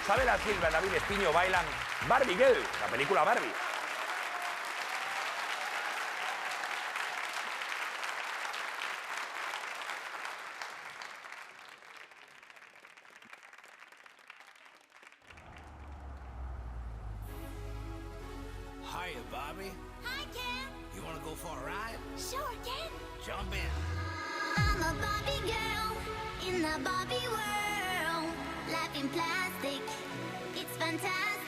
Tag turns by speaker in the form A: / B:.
A: Isabela Silva y David Espiño bailan Barbie Girl, la película Barbie.
B: Hiya, Bobby.
C: Hi, Ken.
B: You want to go for a ride?
C: Sure, Ken.
B: Jump in.
C: I'm a Barbie girl in the Barbie world. Life in plastic, it's fantastic.